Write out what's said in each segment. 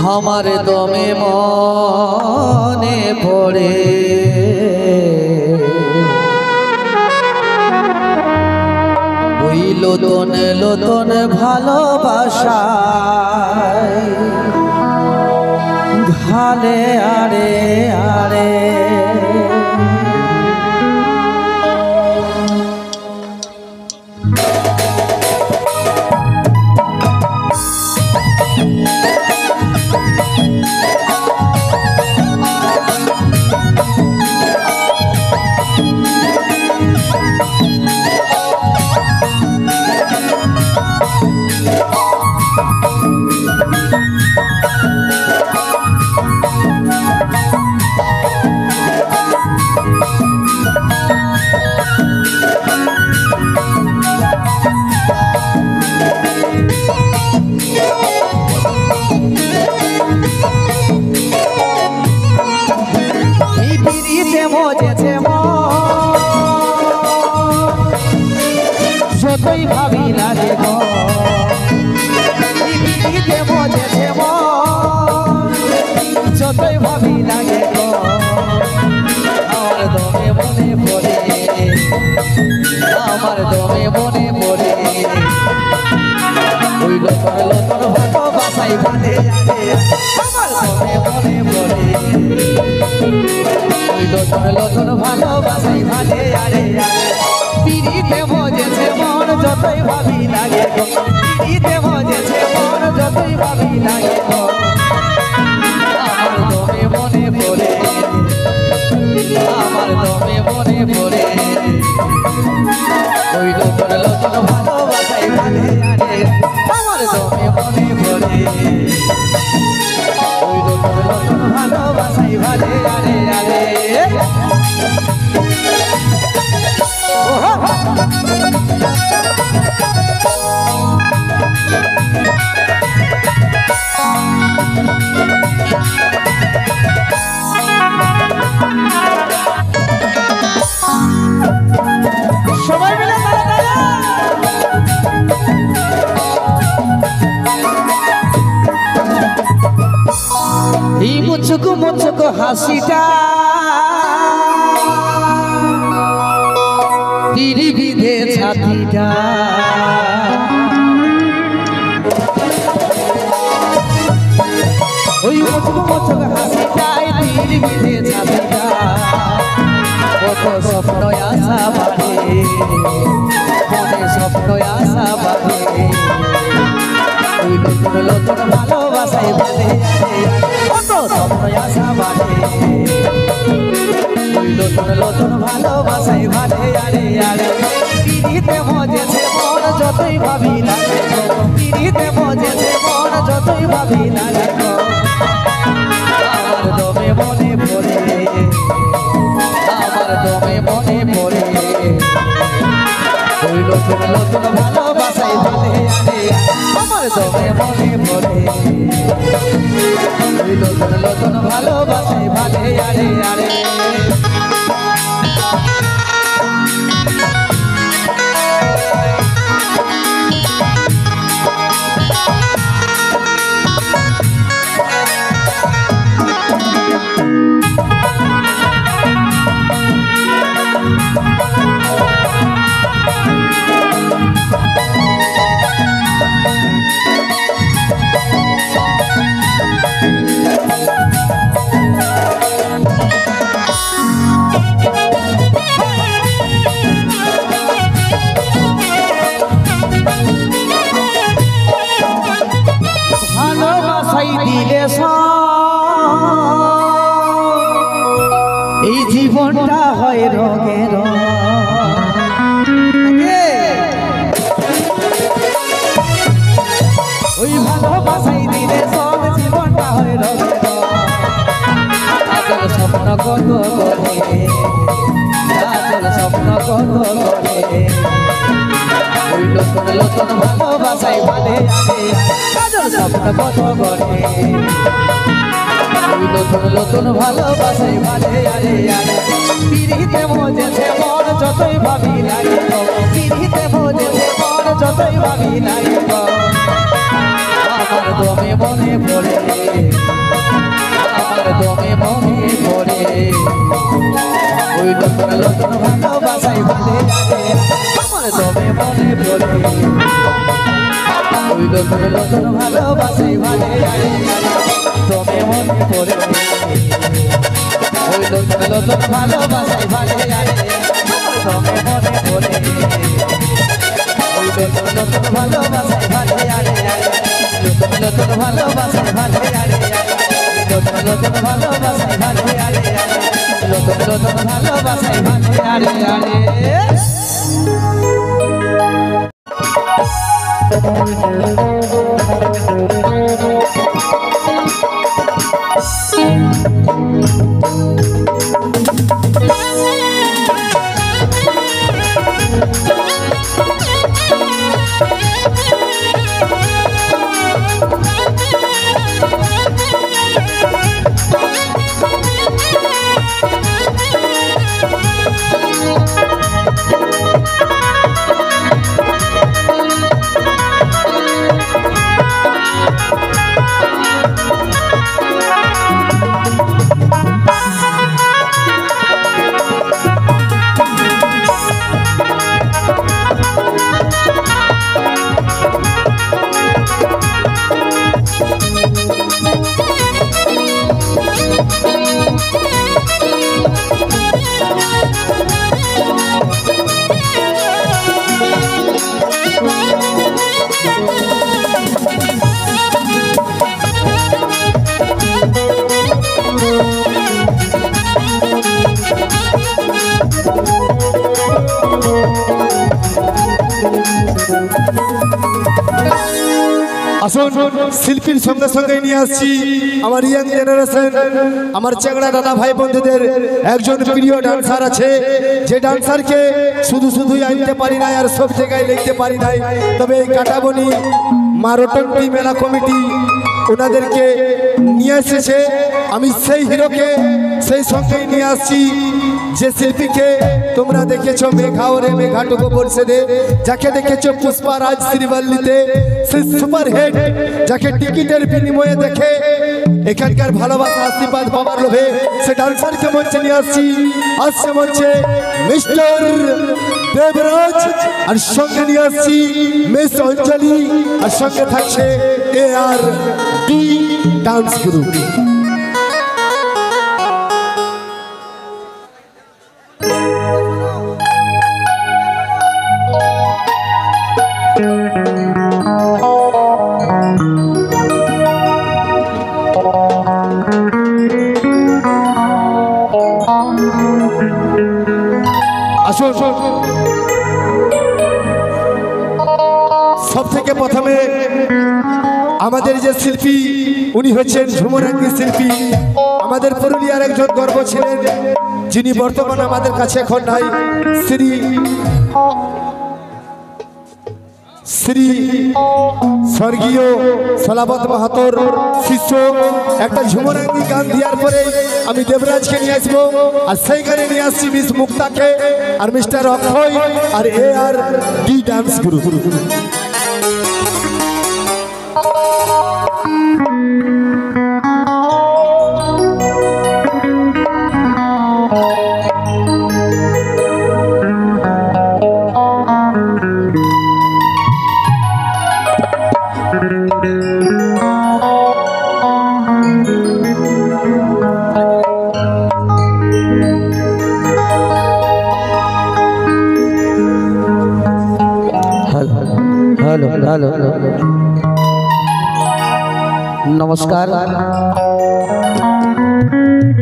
আমার দমে মনে পড়ে ওই লোতন লোতন ভালোবাসা ঘালে আরে আরে যতই ভাবি লাগে গো মজেছে যতই ভাবি লাগে গো আমার দমে মনে পড়ে আমার দমে মনে পড়ে ওই লোতন লোতন ভালোবাসাই বাঁধে আমার দমে মনে পড়ে ওই লোতন লোতন ভালোবাসাই বাঁধে আরে পিড়িতে মজেছে মন যতই ভাবি লাগে গো পিড়িতে মজেছে মন যতই ভাবি লাগে গো আমার দমে মনে পড়ে আমার দমে মনে পড়ে ওই লোতন লোতন ভালোবাসাই ভালে আরে আমার দমে মনে পড়ে ওই লোতন লোতন ভালোবাসাই ভালে আরে আরে সবাই মিলে এই মুচকো মুচকো হাসিটা তীর বিধে ছাতিটা ওই মুচকো মুচকো হাসিটাই তীর বিধে ছাতিটা কত স্বপ্ন আশা বাড়ে মনে স্বপ্ন আশা বাড়ে ওই নতুন নতুন ভালোবাসায় বাঁধে কত স্বপ্ন আশা বাড়ে ওই নতুন নতুন ভালোবাসায় বাঁধে আরে আরে পিড়িতে মজেছে মন যতই ভাবি লাগে পিড়িতে মজেছে মন যতই ভাবি লাগে আমার দমে মনে পড়ে আমার দমে মনে পড়ে ওই নতুন নতুন ভালোবাসাই ভালে আরে আমার দমে মনে পড়ে ওই নতুন নতুন ভালোবাসাই ভালে আরে আরে দিলে এই জীবনটা হয় রঙের ওই ভালোবাসাই দিলে সব জীবনটা হয় রঙের আজল স্বপ্ন কত করে আজল স্বপ্ন কত করে ওই নতুন নতুন ভালোবাসাই ভালে আজল স্বপ্ন কত করে ওই নতুন নতুন ভালোবাসাই ভালে আরে আরে পিড়িতে মজেছে মন যতই ভাবি লাগে পিড়িতে মজেছে মন যতই ভাবি লাগে আমার দমে মনে পড়ে আমার দমে মনে পড়ে ওই নতুন নতুন ভালোবাসাই ভালে আমার দমে মনে পড়ে ওই নতুন নতুন ভালোবাসাই ভালে দমে মনে পড়ে ওই নতুন নতুন ভালোবাসাই ভালে দমে মনে পড়ে ওই নতুন নতুন ভালোবাসাই ভালে নতুন নতুন ভালোবাসাই ভালে নতুন নতুন ভালোবাসাই ভালে নতুন নতুন ভালোবাসাই ভালে আসুন শিল্পীর সঙ্গে সঙ্গে নিয়ে আসছি আমার ইয়াং জেনারেশন আমার চেংড়া দাদা ভাই বন্ধুদের একজন প্রিয় ডান্সার আছে যে ডান্সারকে শুধুই আনতে পারি না আর সব জায়গায় লিখতে পারি না তবে এই কাটাবনি মারোটন্টি মেলা কমিটি ওনাদেরকে নিয়ে এসেছে আমি সেই হিরোকে সেই সঙ্গেই নিয়ে আসছি যে শিল্পীকে তোমরা দেখেছো মেঘাওরে মেঘাটুকু বলছে দে যাকে দেখেছো পুষ্পারাজ শ্রীবল্লীতে সেই সুপার হিট যাকে টিকিটের বিনিময়ে দেখে এখানকার ভালোবাসা আশীর্বাদ পাওয়ার লোভে সে ডান্সারকে মঞ্চে নিয়ে আসছি আসছে মঞ্চে মিস্টার দেবরাজ আর সঙ্গে নিয়ে আসছি মিস অঞ্জলি আর সঙ্গে থাকছে AR D ডান্স গ্রুপ আসুন সব থেকে প্রথমে আমাদের যে শিল্পী উনি হচ্ছেন ঝুমুরাঙ্গি শিল্পী আমাদের পুরুলিয়ার একজন গর্ব ছিলেন যিনি বর্তমানে আমাদের কাছে এখন নাই শ্রী স্বর্গীয় সলাবত মাহাতোর শিষ্য একটা ঝুমুরাঙ্গি গান দেওয়ার পরে আমি দেবরাজকে নিয়ে আসবো আর সেই গানে নিয়ে আসছি মিস মুক্তাকে আর মিস্টার অক্ষয় আর AR D dance group hello नमस्कार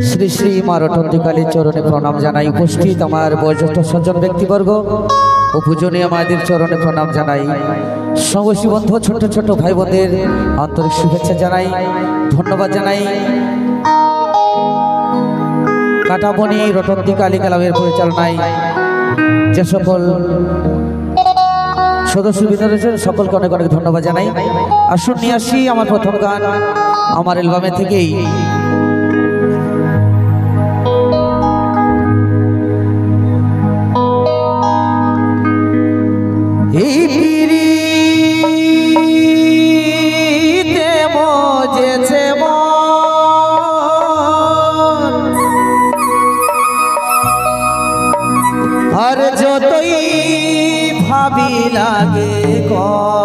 श्री श्री मारटंती काली चरणे प्रणाम जानाई उपस्थित आमार बयोज्येष्ठ सज्जन व्यक्तिवर्ग ओ पूजनीय मायेदेर चरणे प्रणाम जानाई संगोष्ठी बंधु छोट छोट भाई बोनदेर आंतरिक शुभेच्छा जानाई धन्यवाद जानाई काटाबनी रटंती काली क्लाबेर परिचालनाय जे सकल सदस्य रয়েছেন সকলকে অনেক অনেক ধন্যবাদ জানাই। আসুন নিয়ে আসি আমার প্রথম গান আমার অ্যালবামে থেকেই এই পিরিতে আর যতই ভাবি লাগে গো